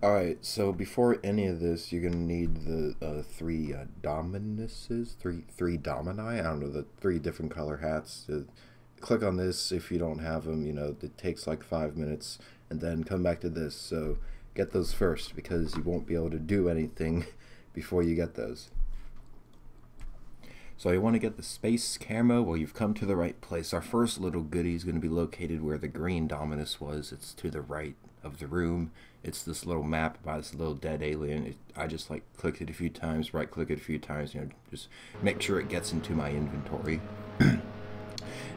Alright, so before any of this, you're gonna need the three dominuses, three domini. I don't know, the three different color hats. Click on this if you don't have them. You know, it takes like 5 minutes, and then come back to this. So get those first because you won't be able to do anything before you get those. So you want to get the space camo. Well, you've come to the right place. Our first little goodie is going to be located where the green dominus was. It's to the right of the room. It's this little map by this little dead alien. I just like clicked it a few times, right click it a few times, you know, just make sure it gets into my inventory.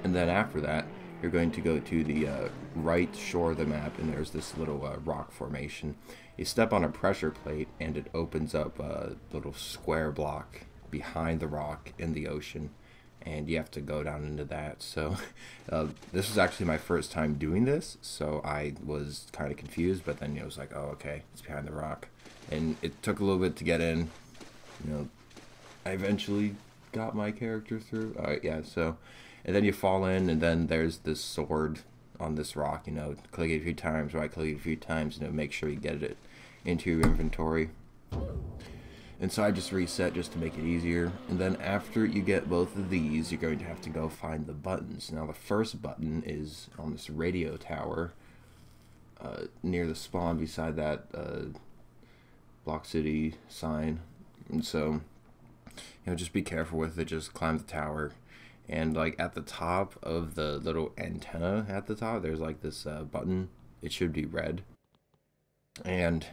And then after that, you're going to go to the right shore of the map, and there's this little rock formation. You step on a pressure plate, and it opens up a little square block behind the rock in the ocean, and you have to go down into that. So this was actually my first time doing this, so I was kind of confused, but then, you know, it was like, oh, okay, it's behind the rock. And it took a little bit to get in. You know, I eventually got my character through. Yeah, so, and then you fall in, and then there's this sword on this rock. You know, click it a few times, right click it a few times, you know, make sure you get it into your inventory. And so I just reset just to make it easier. And then after you get both of these, you're going to have to go find the buttons. Now the first button is on this radio tower near the spawn beside that Block City sign. And so, you know, just be careful with it. Just climb the tower. And like at the top of the little antenna at the top, there's like this button. It should be red. And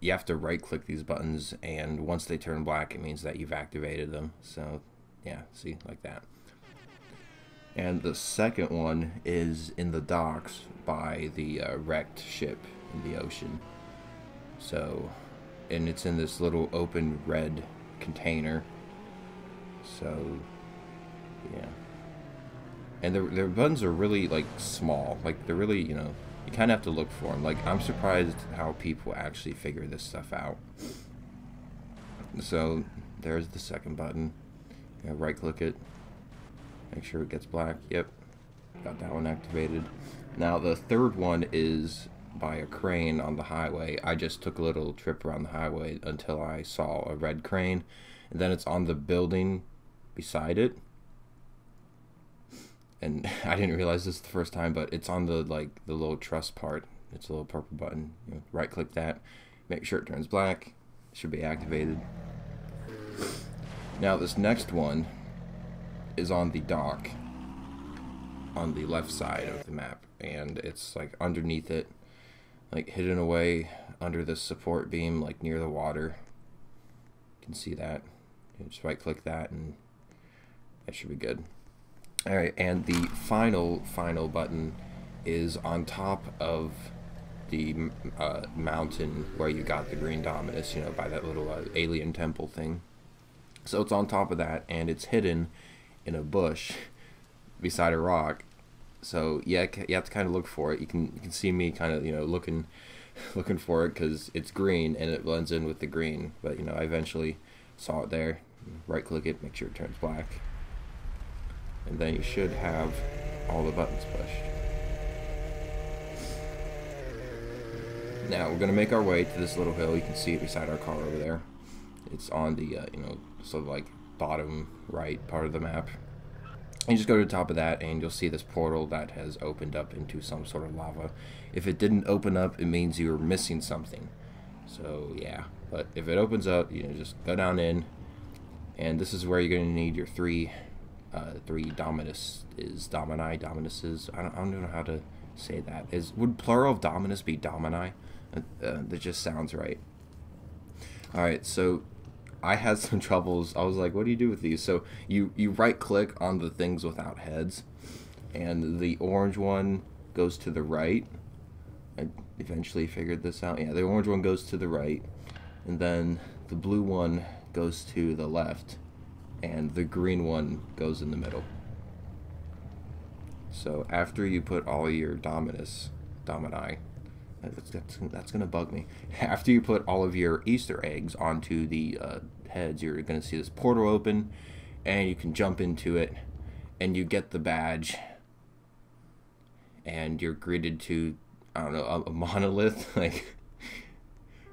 you have to right click these buttons, and once they turn black, it means that you've activated them. So yeah, see, like that. And the second one is in the docks by the wrecked ship in the ocean. So, and it's in this little open red container. So yeah, and the buttons are really like small, like they're really, you know, you kind of have to look for them. Like, I'm surprised how people actually figure this stuff out. So there's the second button. You know, right click it, make sure it gets black. Yep, got that one activated. Now the third one is by a crane on the highway. I just took a little trip around the highway until I saw a red crane, and then it's on the building beside it. And I didn't realize this the first time, but it's on the the little truss part. It's a little purple button. You know, right click that, make sure it turns black. It should be activated. Now this next one is on the dock on the left side of the map, and it's like underneath it, like hidden away under this support beam, like near the water. You can see that. You just right click that, and that should be good. Alright, and the final button is on top of the mountain where you got the green dominus, you know, by that little alien temple thing. So it's on top of that, and it's hidden in a bush beside a rock. So yeah, you have to kind of look for it. You can see me kind of, you know, looking for it because it's green and it blends in with the green. But, you know, I eventually saw it there. Right click it, make sure it turns black. And then you should have all the buttons pushed. Now we're gonna make our way to this little hill. You can see it beside our car over there. It's on the you know, sort of like bottom right part of the map. And you just go to the top of that, and you'll see this portal that has opened up into some sort of lava. If it didn't open up, it means you were missing something. So yeah, but if it opens up, you know, just go down in, and this is where you're gonna need your three dominuses. I don't know how to say that. Would plural of dominus be domini? That just sounds right. Alright, so I had some troubles. I was like, what do you do with these? So you right click on the things without heads, and the orange one goes to the right. I eventually figured this out. Yeah, the orange one goes to the right, and then the blue one goes to the left, and the green one goes in the middle. So after you put all your domini, that's gonna bug me. After you put all of your Easter eggs onto the heads, you're gonna see this portal open, and you can jump into it, and you get the badge, and you're greeted to, I don't know, a monolith. Like,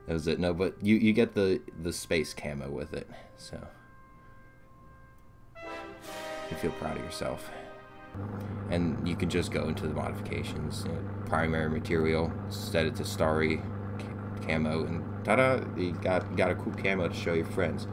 That was it. No, but you get the space camo with it, so you feel proud of yourself. And you can just go into the modifications. Primary material, set it to starry camo, and ta-da! You got a cool camo to show your friends.